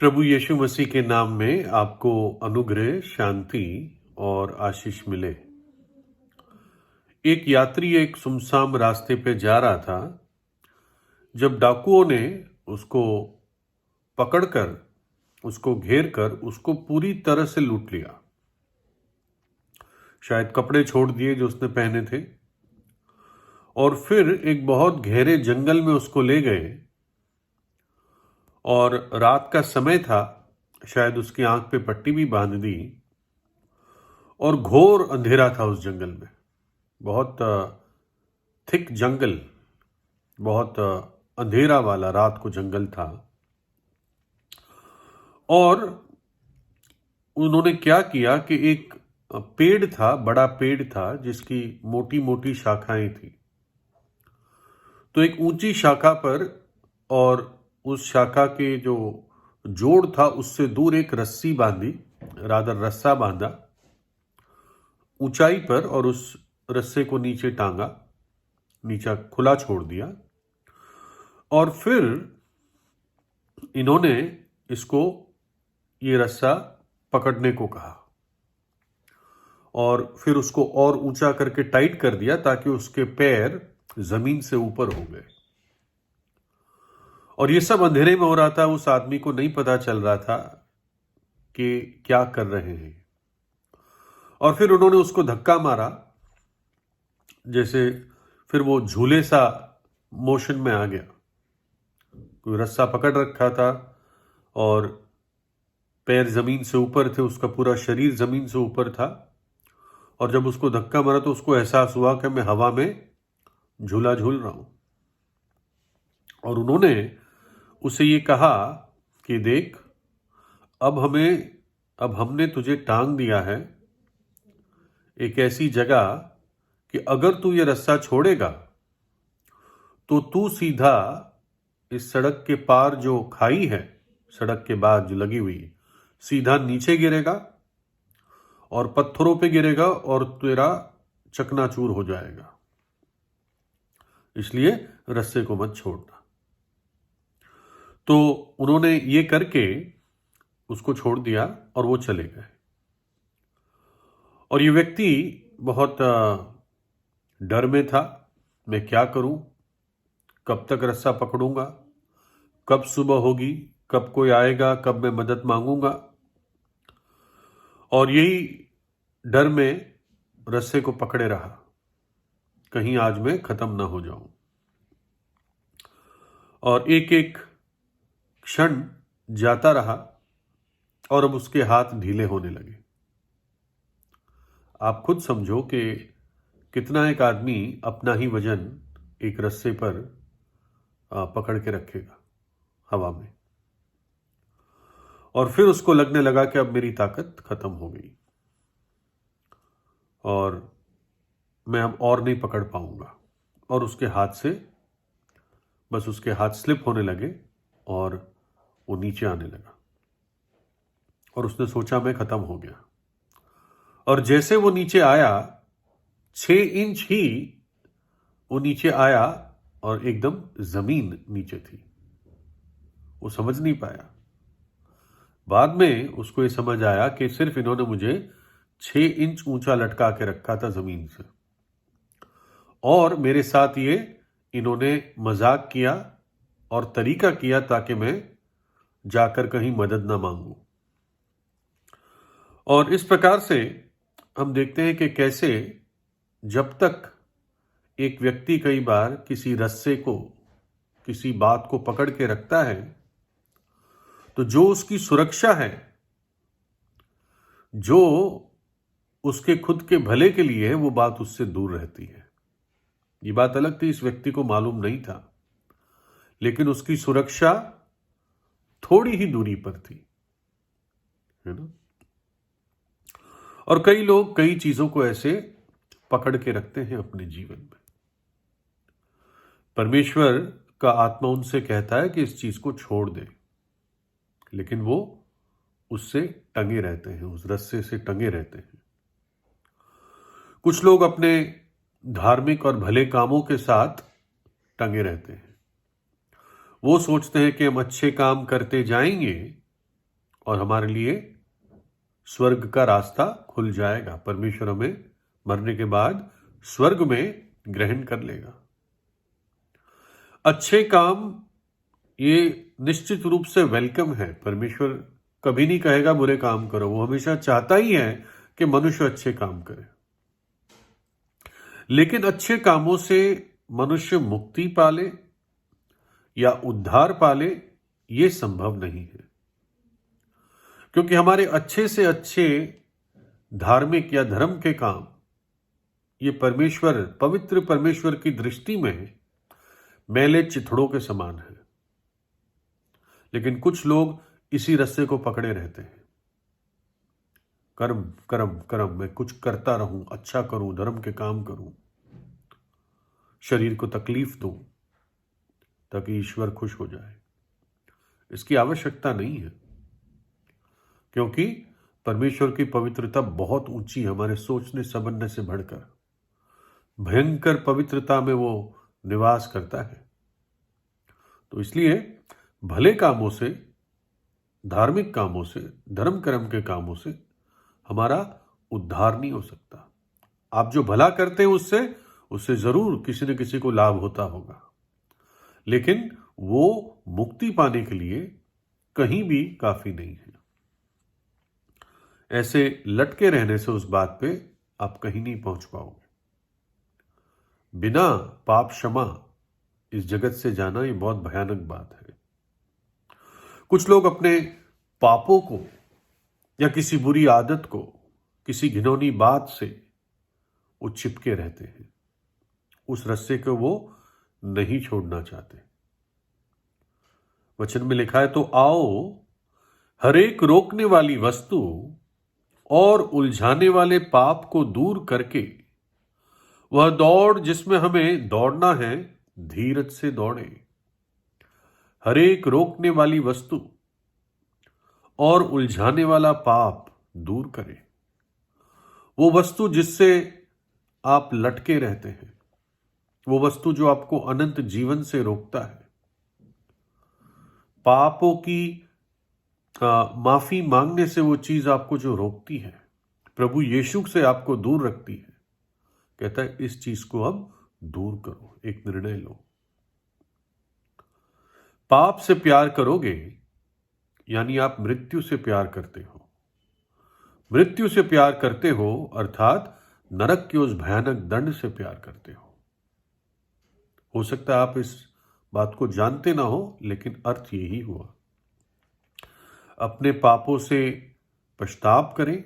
प्रभु यीशु मसीह के नाम में आपको अनुग्रह, शांति और आशीष मिले। एक यात्री एक सुनसान रास्ते पे जा रहा था जब डाकुओं ने उसको पकड़कर, उसको घेर कर उसको पूरी तरह से लूट लिया। शायद कपड़े छोड़ दिए जो उसने पहने थे और फिर एक बहुत गहरे जंगल में उसको ले गए। और रात का समय था, शायद उसकी आंख पे पट्टी भी बांध दी और घोर अंधेरा था उस जंगल में। बहुत थिक जंगल, बहुत अंधेरा वाला रात को जंगल था। और उन्होंने क्या किया कि एक पेड़ था, बड़ा पेड़ था जिसकी मोटी मोटी शाखाएं थी। तो एक ऊंची शाखा पर और उस शाखा के जो जोड़ था उससे दूर एक रस्सी बांधी, रादर रस्सा बांधा ऊंचाई पर, और उस रस्से को नीचे टांगा, नीचा खुला छोड़ दिया। और फिर इन्होंने इसको ये रस्सा पकड़ने को कहा और फिर उसको और ऊंचा करके टाइट कर दिया ताकि उसके पैर जमीन से ऊपर हो गए। और ये सब अंधेरे में हो रहा था, उस आदमी को नहीं पता चल रहा था कि क्या कर रहे हैं। और फिर उन्होंने उसको धक्का मारा, जैसे फिर वो झूले सा मोशन में आ गया। कोई रस्सा पकड़ रखा था और पैर जमीन से ऊपर थे, उसका पूरा शरीर जमीन से ऊपर था। और जब उसको धक्का मारा तो उसको एहसास हुआ कि मैं हवा में झूला झूल रहा हूं। और उन्होंने उसे ये कहा कि देख, अब हमने तुझे टांग दिया है एक ऐसी जगह कि अगर तू ये रस्सा छोड़ेगा तो तू सीधा इस सड़क के पार जो खाई है, सड़क के बाद जो लगी हुई, सीधा नीचे गिरेगा और पत्थरों पे गिरेगा और तेरा चकनाचूर हो जाएगा। इसलिए रस्से को मत छोड़ना। तो उन्होंने ये करके उसको छोड़ दिया और वो चले गए। और ये व्यक्ति बहुत डर में था, मैं क्या करूं, कब तक रस्सा पकड़ूंगा, कब सुबह होगी, कब कोई आएगा, कब मैं मदद मांगूंगा। और यही डर में रस्से को पकड़े रहा, कहीं आज मैं खत्म ना हो जाऊं। और एक एक क्षण जाता रहा और अब उसके हाथ ढीले होने लगे। आप खुद समझो कि कितना एक आदमी अपना ही वजन एक रस्से पर पकड़ के रखेगा हवा में। और फिर उसको लगने लगा कि अब मेरी ताकत खत्म हो गई और मैं अब और नहीं पकड़ पाऊंगा। और उसके हाथ से बस उसके हाथ स्लिप होने लगे और वो नीचे आने लगा। और उसने सोचा मैं खत्म हो गया। और जैसे वो नीचे आया, 6 इंच ही वो नीचे आया और एकदम जमीन नीचे थी। वो समझ नहीं पाया। बाद में उसको ये समझ आया कि सिर्फ इन्होंने मुझे 6 इंच ऊंचा लटका के रखा था जमीन से, और मेरे साथ ये इन्होंने मजाक किया और तरीका किया ताकि मैं जाकर कहीं मदद ना मांगूं। और इस प्रकार से हम देखते हैं कि कैसे जब तक एक व्यक्ति कई बार किसी रस्से को, किसी बात को पकड़ के रखता है, तो जो उसकी सुरक्षा है, जो उसके खुद के भले के लिए है, वो बात उससे दूर रहती है। ये बात अलग थी, इस व्यक्ति को मालूम नहीं था, लेकिन उसकी सुरक्षा थोड़ी ही दूरी पर थी, है ना। और कई लोग कई चीजों को ऐसे पकड़ के रखते हैं अपने जीवन में। परमेश्वर का आत्मा उनसे कहता है कि इस चीज को छोड़ दे, लेकिन वो उससे टंगे रहते हैं, उस रस्से से टंगे रहते हैं। कुछ लोग अपने धार्मिक और भले कामों के साथ टंगे रहते हैं। वो सोचते हैं कि हम अच्छे काम करते जाएंगे और हमारे लिए स्वर्ग का रास्ता खुल जाएगा। परमेश्वर हमें मरने के बाद स्वर्ग में ग्रहण कर लेगा। अच्छे काम ये निश्चित रूप से वेलकम है। परमेश्वर कभी नहीं कहेगा बुरे काम करो, वो हमेशा चाहता ही है कि मनुष्य अच्छे काम करे। लेकिन अच्छे कामों से मनुष्य मुक्ति पाले या उद्धार पाले, ये संभव नहीं है, क्योंकि हमारे अच्छे से अच्छे धार्मिक या धर्म के काम ये पवित्र परमेश्वर की दृष्टि में मैले चिथड़ों के समान है। लेकिन कुछ लोग इसी रस्से को पकड़े रहते हैं। कर्म कर्म कर्म, मैं कुछ करता रहूं, अच्छा करूं, धर्म के काम करूं, शरीर को तकलीफ दूं ताकि ईश्वर खुश हो जाए। इसकी आवश्यकता नहीं है, क्योंकि परमेश्वर की पवित्रता बहुत ऊंची है, हमारे सोचने समझने से बढ़कर भयंकर पवित्रता में वो निवास करता है। तो इसलिए भले कामों से, धार्मिक कामों से, धर्म कर्म के कामों से हमारा उद्धार नहीं हो सकता। आप जो भला करते हैं उससे जरूर किसी न किसी को लाभ होता होगा, लेकिन वो मुक्ति पाने के लिए कहीं भी काफी नहीं है। ऐसे लटके रहने से उस बात पे आप कहीं नहीं पहुंच पाओगे। बिना पाप क्षमा इस जगत से जाना ये बहुत भयानक बात है। कुछ लोग अपने पापों को या किसी बुरी आदत को, किसी घिनौनी बात से वो चिपके रहते हैं, उस रस्से को वो नहीं छोड़ना चाहते। वचन में लिखा है, तो आओ हर एक रोकने वाली वस्तु और उलझाने वाले पाप को दूर करके वह दौड़ जिसमें हमें दौड़ना है, धीरज से दौड़े। हर एक रोकने वाली वस्तु और उलझाने वाला पाप दूर करें। वो वस्तु जिससे आप लटके रहते हैं, वो वस्तु जो आपको अनंत जीवन से रोकता है, पापों की माफी मांगने से वो चीज आपको जो रोकती है, प्रभु यीशु से आपको दूर रखती है, कहता है इस चीज को अब दूर करो, एक निर्णय लो। पाप से प्यार करोगे यानी आप मृत्यु से प्यार करते हो। मृत्यु से प्यार करते हो अर्थात नरक के उस भयानक दंड से प्यार करते हो सकता है आप इस बात को जानते ना हो, लेकिन अर्थ यही हुआ। अपने पापों से पछताव करें,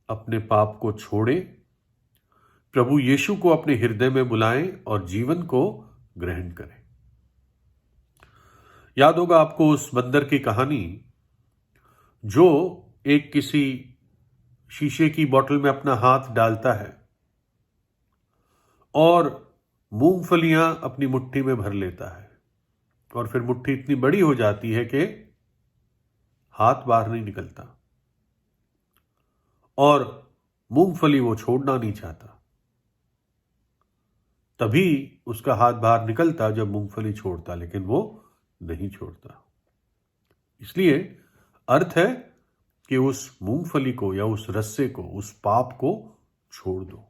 अपने पाप को छोड़ें, प्रभु यीशु को अपने हृदय में बुलाएं और जीवन को ग्रहण करें। याद होगा आपको उस बंदर की कहानी जो एक किसी शीशे की बोतल में अपना हाथ डालता है और मूंगफलियां अपनी मुट्ठी में भर लेता है, और फिर मुट्ठी इतनी बड़ी हो जाती है कि हाथ बाहर नहीं निकलता, और मूंगफली वो छोड़ना नहीं चाहता। तभी उसका हाथ बाहर निकलता जब मूंगफली छोड़ता, लेकिन वो नहीं छोड़ता। इसलिए अर्थ है कि उस मूंगफली को या उस रस्से को, उस पाप को छोड़ दो,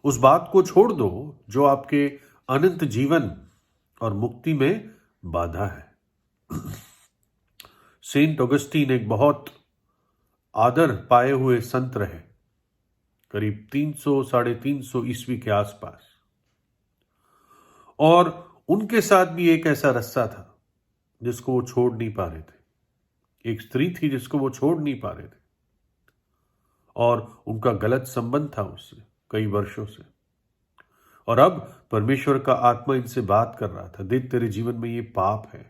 उस बात को छोड़ दो जो आपके अनंत जीवन और मुक्ति में बाधा है। सेंट ऑगस्टीन एक बहुत आदर पाए हुए संत रहे, करीब 300-350 ईस्वी के आसपास, और उनके साथ भी एक ऐसा रस्सा था जिसको वो छोड़ नहीं पा रहे थे। एक स्त्री थी जिसको वो छोड़ नहीं पा रहे थे, और उनका गलत संबंध था उससे कई वर्षों से। और अब परमेश्वर का आत्मा इनसे बात कर रहा था, देख तेरे जीवन में ये पाप है,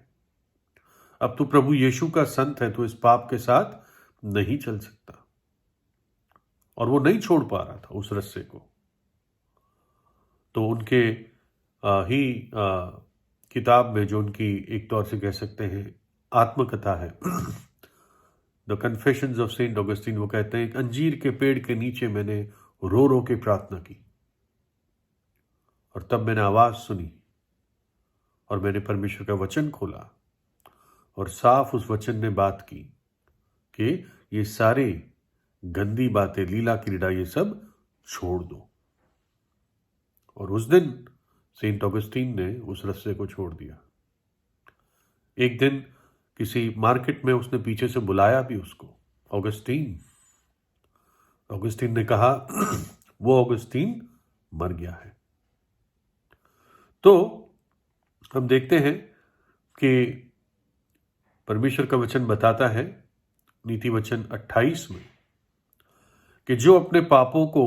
अब तू प्रभु यीशु का संत है, तो इस पाप के साथ नहीं चल सकता। और वो नहीं छोड़ पा रहा था उस रस्से को। तो उनके किताब में, जो उनकी एक तौर से कह सकते हैं आत्मकथा है, the confessions of Saint Augustine, वो कहते हैं एक अंजीर के पेड़ के नीचे मैंने रो रो के प्रार्थना की, और तब मैंने आवाज सुनी और मैंने परमेश्वर का वचन खोला, और साफ उस वचन ने बात की कि ये सारे गंदी बातें, लीला क्रीड़ा, ये सब छोड़ दो। और उस दिन सेंट ऑगस्टीन ने उस रस्से को छोड़ दिया। एक दिन किसी मार्केट में उसने पीछे से बुलाया भी उसको, ऑगस्टीन। ऑगस्टीन ने कहा वो ऑगस्टीन मर गया है। तो हम देखते हैं कि परमेश्वर का वचन बताता है नीति वचन 28 में कि जो अपने पापों को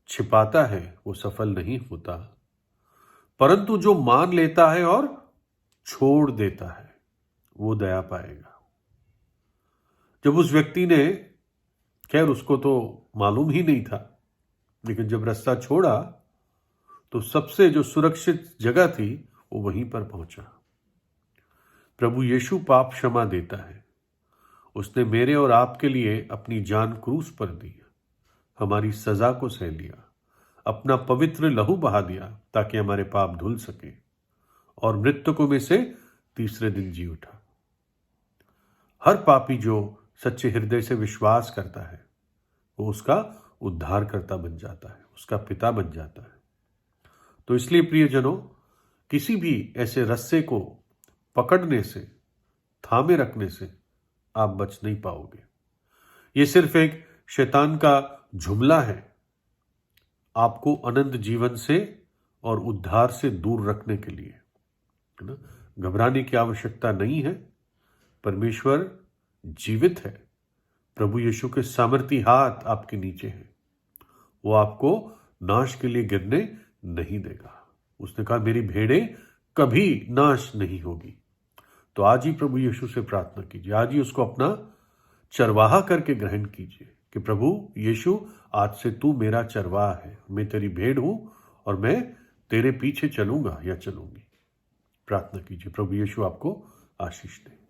छिपाता है वो सफल नहीं होता, परंतु जो मान लेता है और छोड़ देता है वो दया पाएगा। जब उस व्यक्ति ने, खैर उसको तो मालूम ही नहीं था, लेकिन जब रास्ता छोड़ा तो सबसे जो सुरक्षित जगह थी वो वहीं पर पहुंचा। प्रभु यीशु पाप क्षमा देता है। उसने मेरे और आपके लिए अपनी जान क्रूस पर दी, हमारी सजा को सह लिया, अपना पवित्र लहू बहा दिया ताकि हमारे पाप धुल सके, और मृतकों में से तीसरे दिन जी उठा। हर पापी जो सच्चे हृदय से विश्वास करता है वो उसका उद्धारकर्ता बन जाता है, उसका पिता बन जाता है। तो इसलिए प्रियजनों, किसी भी ऐसे रस्से को पकड़ने से, थामे रखने से आप बच नहीं पाओगे। ये सिर्फ एक शैतान का जुमला है आपको अनंत जीवन से और उद्धार से दूर रखने के लिए, है ना। घबराने की आवश्यकता नहीं है। परमेश्वर जीवित है। प्रभु यीशु के सामर्थी हाथ आपके नीचे हैं। वो आपको नाश के लिए गिरने नहीं देगा। उसने कहा मेरी भेड़ें कभी नाश नहीं होगी। तो आज ही प्रभु यीशु से प्रार्थना कीजिए, आज ही उसको अपना चरवाहा करके ग्रहण कीजिए कि प्रभु यीशु, आज से तू मेरा चरवाहा है, मैं तेरी भेड़ हूं और मैं तेरे पीछे चलूंगा या चलूंगी। प्रार्थना कीजिए। प्रभु यीशु आपको आशीष दे।